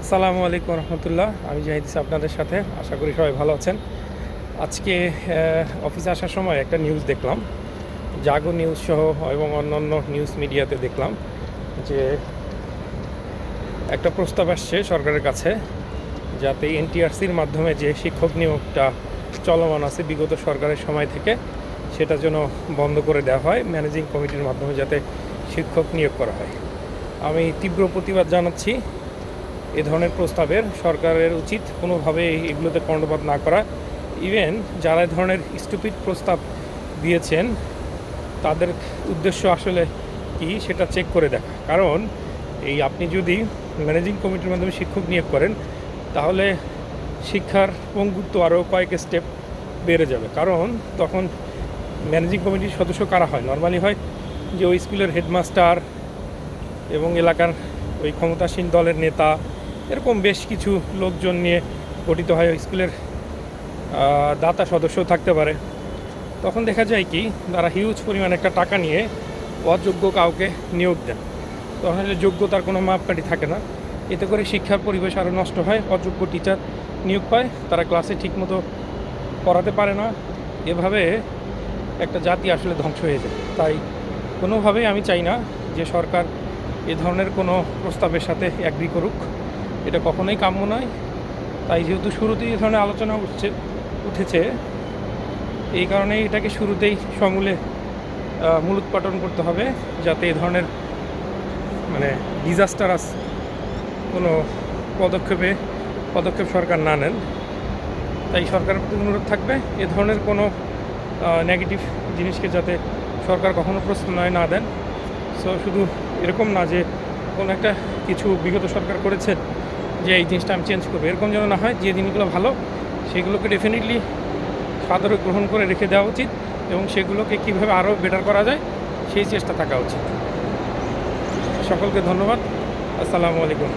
আসসালামু আলাইকুম রহমতুল্লাহ। আমি জাহিদ আপনাদের সাথে, আশা করি সবাই ভালো আছেন। আজকে অফিসে আসার সময় একটা নিউজ দেখলাম, জাগো নিউজ সহ এবং অন্যান্য নিউজ মিডিয়াতে দেখলাম যে একটা প্রস্তাব আসছে সরকারের কাছে, যাতে এনটিআরসির মাধ্যমে যে শিক্ষক নিয়োগটা চলমান আছে বিগত সরকারের সময় থেকে, সেটা যেন বন্ধ করে দেওয়া হয়, ম্যানেজিং কমিটির মাধ্যমে যাতে শিক্ষক নিয়োগ করা হয়। আমি তীব্র প্রতিবাদ জানাচ্ছি এ ধরনের প্রস্তাবের। সরকারের উচিত কোনোভাবে এগুলোতে কর্ণপাত না করা। ইভেন যারা এ ধরনের স্টুপিড প্রস্তাব দিয়েছেন তাদের উদ্দেশ্য আসলে কি সেটা চেক করে দেখা। কারণ আপনি যদি ম্যানেজিং কমিটির মাধ্যমে শিক্ষক নিয়োগ করেন, তাহলে শিক্ষার পঙ্গুত্ব আরও কয়েক স্টেপ বেড়ে যাবে। কারণ তখন ম্যানেজিং কমিটির সদস্য কারা হয়? নর্মালি হয় যে ওই স্কুলের হেডমাস্টার এবং এলাকার ওই ক্ষমতাসীন দলের নেতা, এরকম বেশ কিছু লোকজন নিয়ে গঠিত হয়। ওই স্কুলের দাতা সদস্য থাকতে পারে। তখন দেখা যায় কি, তারা হিউজ পরিমাণ একটা টাকা নিয়ে অযোগ্য কাউকে নিয়োগ দেন। তখন যোগ্যতার কোনো মাপকাঠি থাকে না। এতে করে শিক্ষার পরিবেশ আরও নষ্ট হয়। অযোগ্য টিচার নিয়োগ পায়, তারা ক্লাসে ঠিকমতো পড়াতে পারে না। এভাবে একটা জাতি আসলে ধ্বংস হয়ে যায়। তাই কোনোভাবেই আমি চাই না যে সরকার এ ধরনের কোনো প্রস্তাবের সাথে অ্যাগ্রি করুক। এটা কখনোই কাম্য নয়। তাই যেহেতু শুরুতেই এ ধরনের আলোচনা উঠেছে, এই কারণেই এটাকে শুরুতেই সমূলে মূলোৎপাটন করতে হবে, যাতে এ ধরনের ডিজাস্টারাস কোনো পদক্ষেপ সরকার না নেন। তাই সরকারের প্রতি অনুরোধ থাকবে, এ ধরনের কোনো নেগেটিভ জিনিসকে যাতে সরকার কখনো প্রশ্রয় না দেন। সো শুধু এরকম না যে কোনো একটা কিছু বিগত সরকার করেছে যে এই জিনিসটা আমি চেঞ্জ করবো, এরকম যেন না হয়। যে জিনিসগুলো ভালো সেগুলোকে ডেফিনেটলি সাদরে গ্রহণ করে রেখে দেওয়া উচিত এবং সেগুলোকে কীভাবে আরও বেটার করা যায় সেই চেষ্টা থাকা উচিত। সকলকে ধন্যবাদ। আসসালামু আলাইকুম।